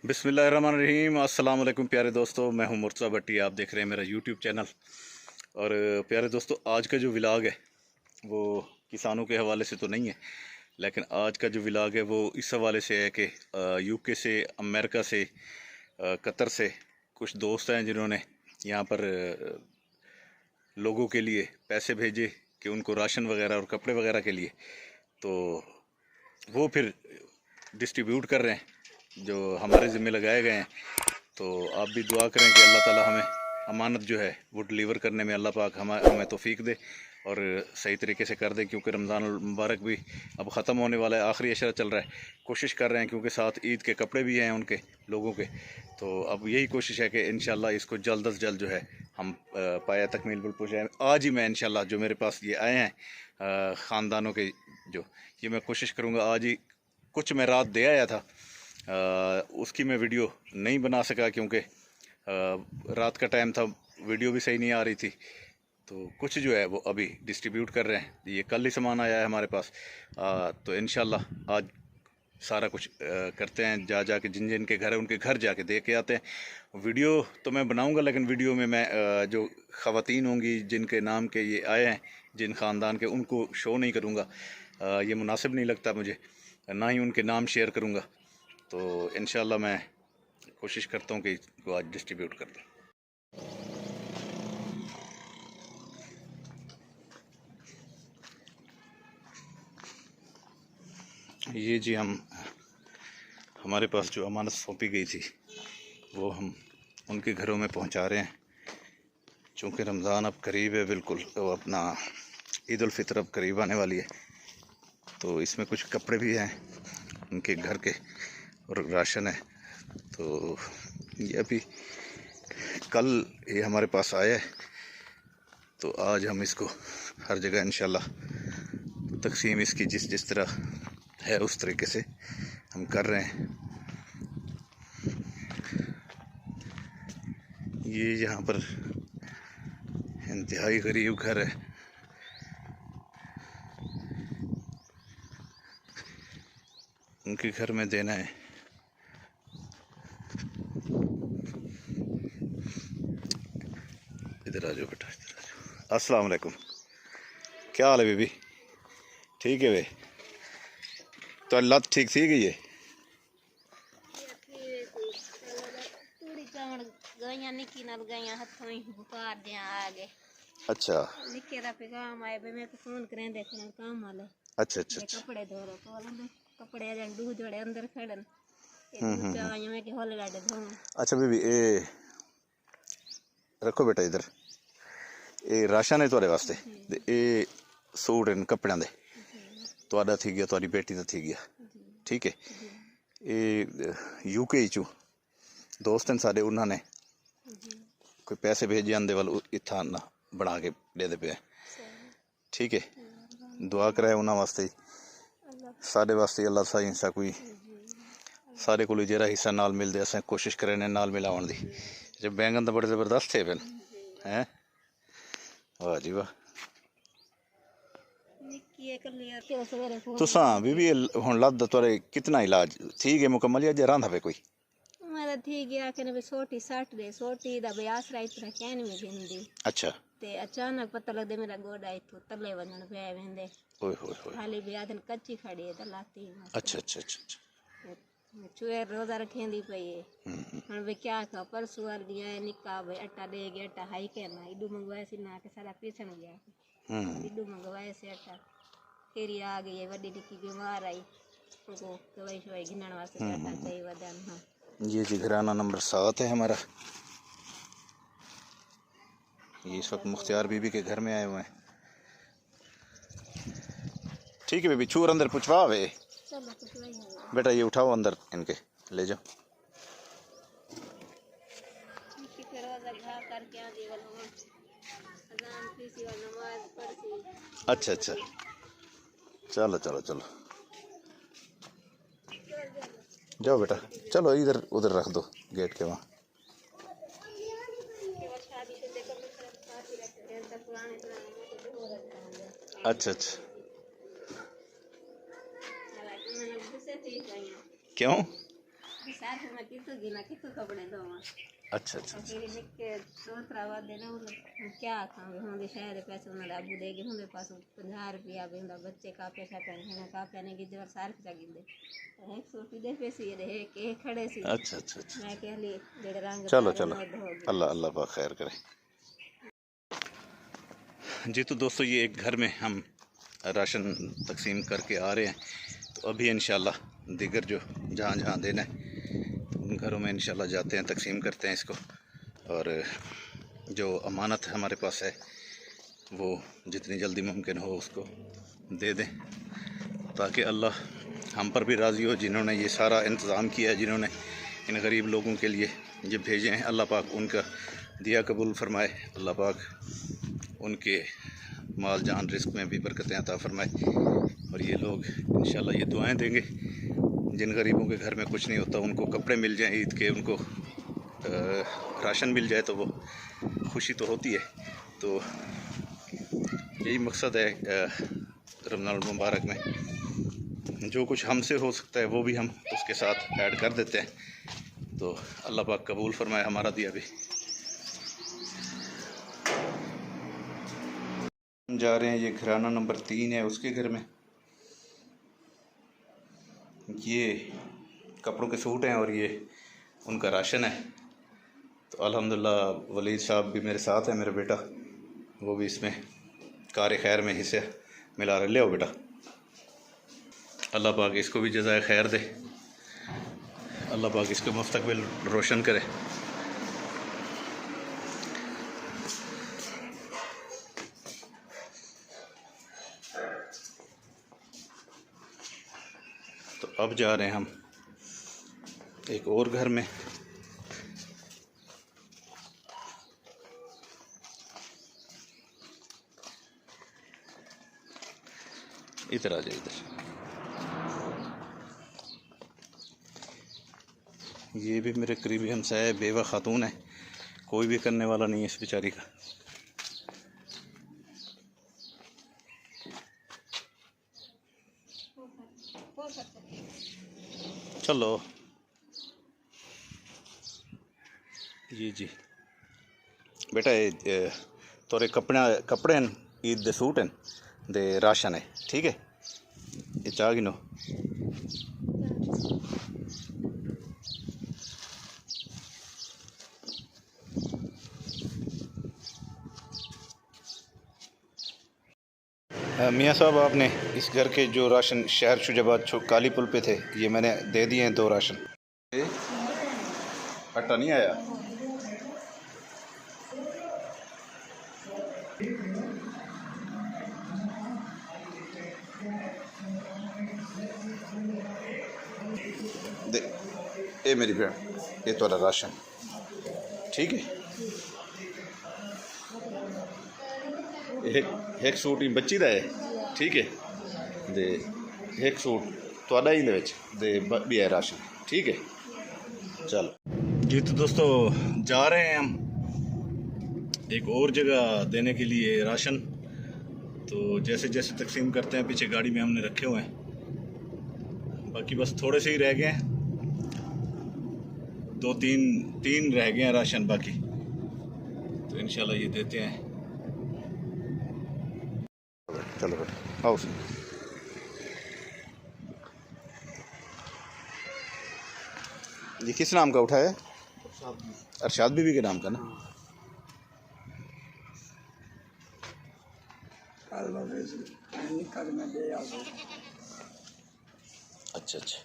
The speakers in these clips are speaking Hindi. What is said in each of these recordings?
बिस्मिल्लाहिर्रहमानिर्रहीम। अस्सलाम वालेकुम प्यारे दोस्तों, मैं हूं मुर्तज़ा भट्टी। आप देख रहे हैं मेरा यूट्यूब चैनल। और प्यारे दोस्तों, आज का जो व्लॉग है वो किसानों के हवाले से तो नहीं है, लेकिन आज का जो व्लॉग है वो इस हवाले से है कि यूके से, अमेरिका से, कतर से कुछ दोस्त हैं जिन्होंने यहाँ पर लोगों के लिए पैसे भेजे कि उनको राशन वगैरह और कपड़े वगैरह के लिए, तो वो फिर डिस्ट्रीब्यूट कर रहे हैं जो हमारे ज़िम्मे लगाए गए हैं। तो आप भी दुआ करें कि अल्लाह ताला हमें अमानत जो है वो डिलीवर करने में अल्लाह पाक हमें तौफीक दे और सही तरीके से कर दे, क्योंकि रमज़ान मुबारक भी अब ख़त्म होने वाला है, आखिरी अशरा चल रहा है। कोशिश कर रहे हैं क्योंकि साथ ईद के कपड़े भी हैं उनके लोगों के, तो अब यही कोशिश है कि इंशाल्लाह इसको जल्द अज जल्द जो है हम पाया तकमील पर पहुँचाएँ। आज ही मैं इंशाल्लाह जो मेरे पास ये आए हैं ख़ानदानों के, जो ये मैं कोशिश करूँगा आज ही। कुछ मैं रात दे आया था, उसकी मैं वीडियो नहीं बना सका क्योंकि रात का टाइम था, वीडियो भी सही नहीं आ रही थी। तो कुछ जो है वो अभी डिस्ट्रीब्यूट कर रहे हैं, ये कल ही सामान आया है हमारे पास। तो इंशाल्लाह आज सारा कुछ करते हैं, जा के जिन जिन के घर है उनके घर जाके दे के आते हैं। वीडियो तो मैं बनाऊंगा, लेकिन वीडियो में मैं जो ख़वातीन होंगी जिनके नाम के ये आए हैं, जिन ख़ानदान के, उनको शो नहीं करूँगा। ये मुनासिब नहीं लगता मुझे, ना ही उनके नाम शेयर करूँगा। तो इंशाल्लाह मैं कोशिश करता हूँ कि इसको आज डिस्ट्रीब्यूट कर दूँ। ये जी हमारे पास जो अमानत सौंपी गई थी वो हम उनके घरों में पहुंचा रहे हैं। चूँकि रमज़ान अब करीब है, बिल्कुल तो अपना ईद उल फितर अब करीब आने वाली है, तो इसमें कुछ कपड़े भी हैं उनके घर के और राशन है। तो ये अभी कल ये हमारे पास आया है, तो आज हम इसको हर जगह इंशाल्लाह तकसीम इसकी जिस जिस तरह है उस तरीके से हम कर रहे हैं। ये यहाँ पर इंतहाई गरीब घर है, उनके घर में देना है। इधर आ जाओ बेटा, इधर आ जाओ। अस्सलाम वालेकुम, क्या हाल है बीबी? ठीक है वे, तो लत ठीक थी गई है? अच्छा अच्छा अच्छा अच्छा। अच्छा बीबी ए रखो बेटा इधर, ये राशन है थोड़े वास्ते, ये सूट इन कपड़े दे थोड़ा थी गया, थोड़ी बेटी का थी गया, ठीक है। ये यूके चू दोस्त हैं साढ़े, उन्होंने कोई पैसे भेजे आंदे वाल इतना ना बना के दे पे, ठीक है। दुआ कराए उन्होंने वास्ते, साढ़े वास्ते अल्लाह सा हिस्सा कोई सारे को जरा हिस्सा नाल मिलते, असें कोशिश करें नाल मिलावन दी। जब बैंगन तो बड़े ज़बरदस्त थे फिर हैं, वाह जी वाह। तुसा बीबी हुण लद थोड़े कितना इलाज ठीक है मुकम्मल या रहा पे कोई? मेरा ठीक है कि भी छोटी सट दे छोटी दा ब्यास रात रखन में जिंदी। अच्छा। ते अचानक पता लगदे मेरा गोडा इथो तले वजन पे वेंदे। ओए होए होए, खाली ब्यादन कच्ची खड़ी है दलाती। अच्छा अच्छा अच्छा अच्छा। चुए रोजा रखेंदी पई है। हम वे क्या का परसों वाल दिया है निका भाई आटा दे गया, आटा हाई के ना इडू मंगवाए सी ना के सारा पीछन गया। इडू मंगवाए से आटा फेरी आ गई है, वड्डी निकी बीमार आई उनको दवाई शवाई गिनन वास्ते आटा चाहिए वदन। हां ये जी घराना नंबर 7 है हमारा। ये इस वक्त मुख्तियार बीबी के घर में आए हुए हैं। ठीक है बीबी, छूर अंदर पुछवा वे बेटा, ये उठाओ अंदर इनके ले जाओ। अच्छा अच्छा, चलो चलो चलो जाओ बेटा, चलो इधर उधर रख दो गेट के वहाँ। अच्छा अच्छा, क्यों? साथ में कितु गिना कितु कपड़े दोवा अच्छा अच्छा फिर निके दूसरा वाद देना उन क्या खावे होंगे शहर पैसे उन्हें अबू देगे होंगे पास 50 रुपया बेंदा बच्चे का पैसा पहने का पहने की जरूरत सार का गिंदे एक सूटी दे पैसे ये के खड़े सी अच्छा अच्छा अच्छा। मैं कह ली जेड़े रंग चलो चलो, अल्लाह अल्लाह पाक खैर करे। जी तो दोस्तों ये एक घर में हम राशन तकसीम करके आ रहे हैं, तो अभी इंशाल्लाह दीगर जो जहाँ जहाँ देना है उन घरों में इंशाल्लाह जाते हैं, तकसीम करते हैं इसको, और जो अमानत हमारे पास है वो जितनी जल्दी मुमकिन हो उसको दे दें, ताकि अल्लाह हम पर भी राज़ी हो। जिन्होंने ये सारा इंतज़ाम किया है, जिन्होंने इन गरीब लोगों के लिए ये भेजे हैं, अल्लाह पाक उनका दिया कबूल फरमाए, अल्लाह पाक उनके माल जान रिस्क में भी बरकतें अता फरमाए। और ये लोग इंशाल्लाह ये दुआएं देंगे, जिन गरीबों के घर में कुछ नहीं होता उनको कपड़े मिल जाएं ईद के, उनको राशन मिल जाए तो वो खुशी तो होती है। तो यही मकसद है रमज़ान मुबारक में, जो कुछ हमसे हो सकता है वो भी हम उसके साथ ऐड कर देते हैं। तो अल्लाह पाक कबूल फरमाए हमारा दिया भी। जा रहे हैं, ये घराना नंबर 3 है, उसके घर में ये कपड़ों के सूट हैं और ये उनका राशन है। तो अल्हम्दुलिल्लाह वलीद साहब भी मेरे साथ है, मेरा बेटा, वो भी इसमें कार खैर में हिस्से मिला रहे। ले आओ बेटा, अल्लाह पाक इसको भी जज़ाए खैर दे, अल्लाह पाक इसका मुस्तकबिल रोशन करे। तो अब जा रहे हैं हम एक और घर में। इधर आ जाए, इधर। ये भी मेरे करीबी हमसाया है, बेवा खातून है, कोई भी करने वाला नहीं है इस बेचारी का। चलो जी जी बेटा, ये तोरे कपड़े हैं, ईद दे सूट हैं, दे राशन है, ठीक है, ये चाह गिनो। मियाँ साहब, आपने इस घर के जो राशन शहर शुजाबाद काली पुल पे थे, ये मैंने दे दिए हैं 2 राशन। आटा नहीं आया? दे ये मेरी भैन, ये थोड़ा राशन, ठीक है। एक सूट ही बच्ची दा है, ठीक है, दे एक सूट थोड़ा ही दे भी है राशन, ठीक है। चलो जी, तो दोस्तों जा रहे हैं हम एक और जगह देने के लिए राशन। तो जैसे जैसे तकसीम करते हैं, पीछे गाड़ी में हमने रखे हुए हैं, बाकी बस थोड़े से ही रह गए हैं, 2-3 रह गए हैं राशन बाकी। तो इंशाल्लाह ये देते हैं। चलो बेटा आओ। ये किस नाम का उठा है? अरशाद बीबी के नाम का ना। अच्छा अच्छा,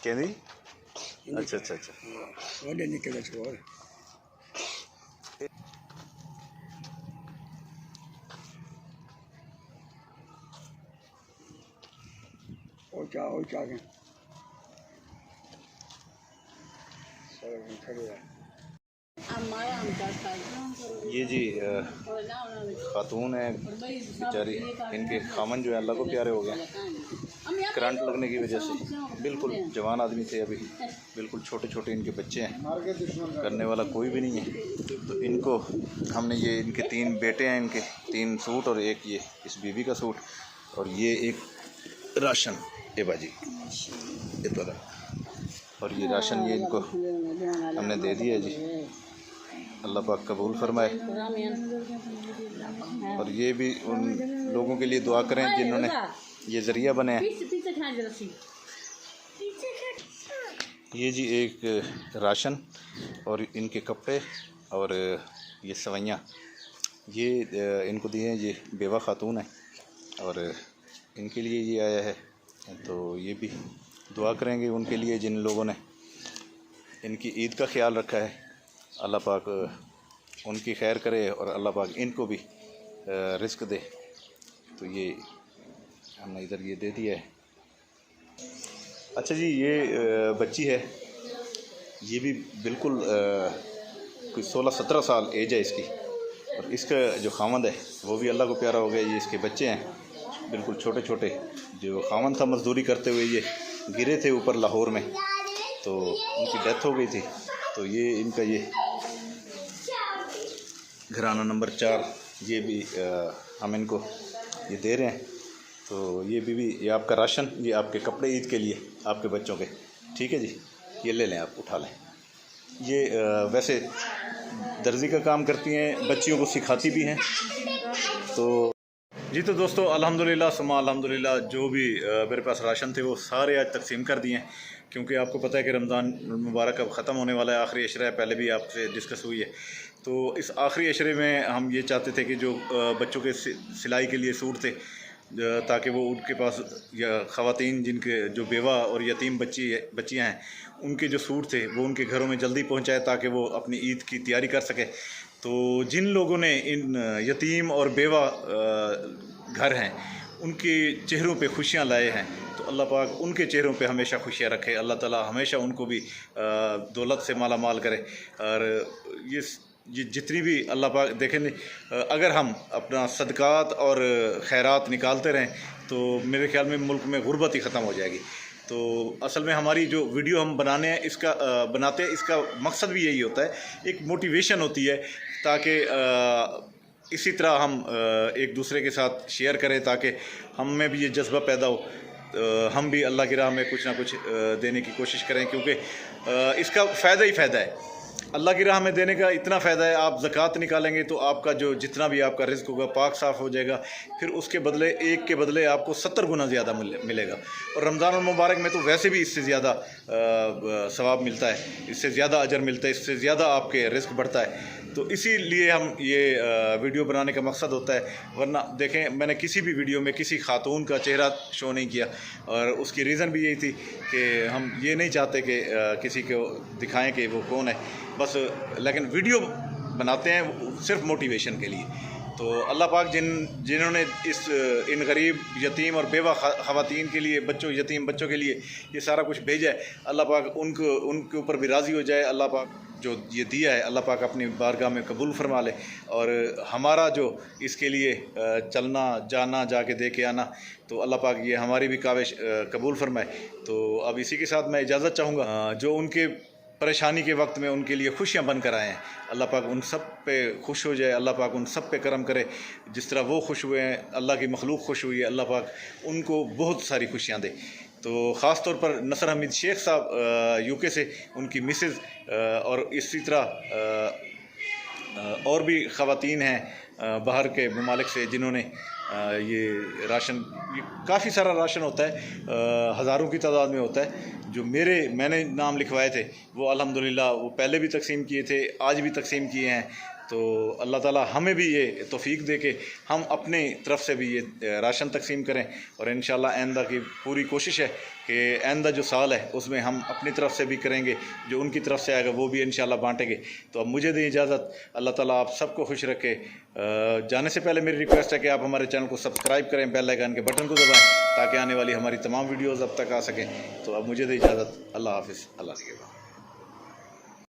कहनी अच्छा अच्छा अच्छा। ये जी खातून है बेचारी, इनके खामन जो है अल्लाह को प्यारे हो गए, करंट लगने की वजह से। बिल्कुल जवान आदमी थे, अभी बिल्कुल छोटे छोटे इनके बच्चे हैं, करने वाला कोई भी नहीं है। तो इनको हमने ये, इनके 3 बेटे हैं, इनके 3 सूट और एक ये इस बीवी का सूट और ये एक राशन ये बाजी ये तो और ये राशन ये इनको हमने दे दिया जी, अल्लाह पाक कबूल फरमाए। और ये भी उन लोगों के लिए दुआ करें जिन्होंने ये ज़रिया बने हैं। ये जी एक राशन और इनके कपड़े और ये सवैयाँ ये इनको दिए हैं, ये बेवा खातून है और इनके लिए ये आया है। तो ये भी दुआ करेंगे उनके लिए जिन लोगों ने इनकी ईद का ख्याल रखा है, अल्लाह पाक उनकी खैर करे और अल्लाह पाक इनको भी रिस्क दे। तो ये हमने इधर ये दे दिया है। अच्छा जी, ये बच्ची है, ये भी बिल्कुल कोई 16-17 साल एज है इसकी और इसका जो खामद है वो भी अल्लाह को प्यारा हो गया। ये इसके बच्चे हैं बिल्कुल छोटे छोटे, जो खामद था मज़दूरी करते हुए ये गिरे थे ऊपर लाहौर में, तो उनकी डेथ हो गई थी। तो ये इनका ये घराना नंबर 4 ये भी हम इनको ये दे रहे हैं। तो ये बीवी ये आपका राशन, ये आपके कपड़े ईद के लिए आपके बच्चों के, ठीक है जी, ये ले लें, आप उठा लें। ये वैसे दर्जी का काम करती हैं, बच्चियों को सिखाती भी हैं। तो जी तो दोस्तों अल्हम्दुलिल्लाह सुमा अल्हम्दुलिल्लाह, जो भी मेरे पास राशन थे वो सारे आज तकसीम कर दिए हैं, क्योंकि आपको पता है कि रमज़ान मुबारक अब ख़त्म होने वाला है, आखिरी अशरा है, पहले भी आपसे डिस्कस हुई है। तो इस आखिरी अशरे में हम ये चाहते थे कि जो बच्चों के सिलाई के लिए सूट थे, ताकि वो उनके पास या ख़वातीन जिनके जो बेवा और यतीम बच्चियाँ हैं उनके जो सूट थे वो उनके घरों में जल्दी पहुँचाए ताकि वो अपनी ईद की तैयारी कर सके। तो जिन लोगों ने इन यतीम और बेवा घर हैं उनके चेहरों पे खुशियाँ लाए हैं, तो अल्लाह पाक उनके चेहरों पे हमेशा खुशियाँ रखे, अल्लाह ताला हमेशा उनको भी दौलत से माला माल करे। और ये जितनी भी अल्लाह पाक देखें, अगर हम अपना सदक़ात और खैरात निकालते रहें तो मेरे ख्याल में मुल्क में गुर्बत ही ख़त्म हो जाएगी। तो असल में हमारी जो वीडियो हम बनाते हैं इसका मकसद भी यही होता है, एक मोटिवेशन होती है, ताकि इसी तरह हम एक दूसरे के साथ शेयर करें, ताकि हम में भी ये जज्बा पैदा हो, हम भी अल्लाह की राह में कुछ ना कुछ देने की कोशिश करें, क्योंकि इसका फ़ायदा ही फ़ायदा है। अल्लाह की राह में देने का इतना फ़ायदा है, आप ज़कात निकालेंगे तो आपका जो जितना भी आपका रिज़्क होगा पाक साफ़ हो जाएगा, फिर उसके बदले एक के बदले आपको 70 गुना ज़्यादा मिलेगा। और रमज़ान मुबारक में तो वैसे भी इससे ज़्यादा सवाब मिलता है, इससे ज़्यादा अजर मिलता है, इससे ज़्यादा आपके रिज़्क बढ़ता है। तो इसीलिए हम ये वीडियो बनाने का मकसद होता है। वरना देखें, मैंने किसी भी वीडियो में किसी खातून का चेहरा शो नहीं किया, और उसकी रीज़न भी यही थी कि हम ये नहीं चाहते कि किसी को दिखाएं कि वो कौन है, बस लेकिन वीडियो बनाते हैं सिर्फ मोटिवेशन के लिए। तो अल्लाह पाक जिन्होंने इन गरीब यतीम और बेवा ख़वातीन के लिए, यतीम बच्चों के लिए ये सारा कुछ भेजा है, अल्लाह पाक उनके ऊपर भी राज़ी हो जाए। अल्लाह पाक जो ये दिया है अल्लाह पाक अपनी बारगाह में कबूल फरमा ले, और हमारा जो इसके लिए चलना जाना जाके दे के आना, तो अल्लाह पाक ये हमारी भी काविश कबूल फरमाए। तो अब इसी के साथ मैं इजाज़त चाहूँगा, जो उनके परेशानी के वक्त में उनके लिए खुशियाँ बन कर आए हैं, अल्लाह पाक उन सब पे खुश हो जाए, अल्लाह पाक उन सब पे करम करे। जिस तरह वो खुश हुए हैं, अल्लाह की मखलूक खुश हुई है, अल्लाह पाक उनको बहुत सारी खुशियाँ दे। तो ख़ास तौर पर नसर हमीद शेख साहब यूके से, उनकी मिसेज़ और इसी तरह और भी ख़वातीन हैं बाहर के ममालिक से, जिन्होंने ये राशन, ये काफ़ी सारा राशन होता है, हज़ारों की तादाद में होता है। जो मैंने नाम लिखवाए थे वो अल्हम्दुलिल्लाह वो पहले भी तकसीम किए थे, आज भी तकसीम किए हैं। तो अल्लाह ताला हमें भी ये तौफीक दे के हम अपने तरफ से भी ये राशन तकसीम करें, और इंशाअल्लाह आइंदा की पूरी कोशिश है कि आइंदा जो साल है उसमें हम अपनी तरफ से भी करेंगे, जो उनकी तरफ से आएगा वो भी इंशाअल्लाह बांटेंगे। तो अब मुझे दें इजाज़त, अल्लाह ताला आप सबको खुश रखे। जाने से पहले मेरी रिक्वेस्ट है कि आप हमारे चैनल को सब्सक्राइब करें, बेल आइकन के बटन को दबाएँ, ताकि आने वाली हमारी तमाम वीडियोज़ अब तक आ सकें। तो अब मुझे दें इजाज़त, अल्लाह हाफ़िज़, अल्लाह निगहबान।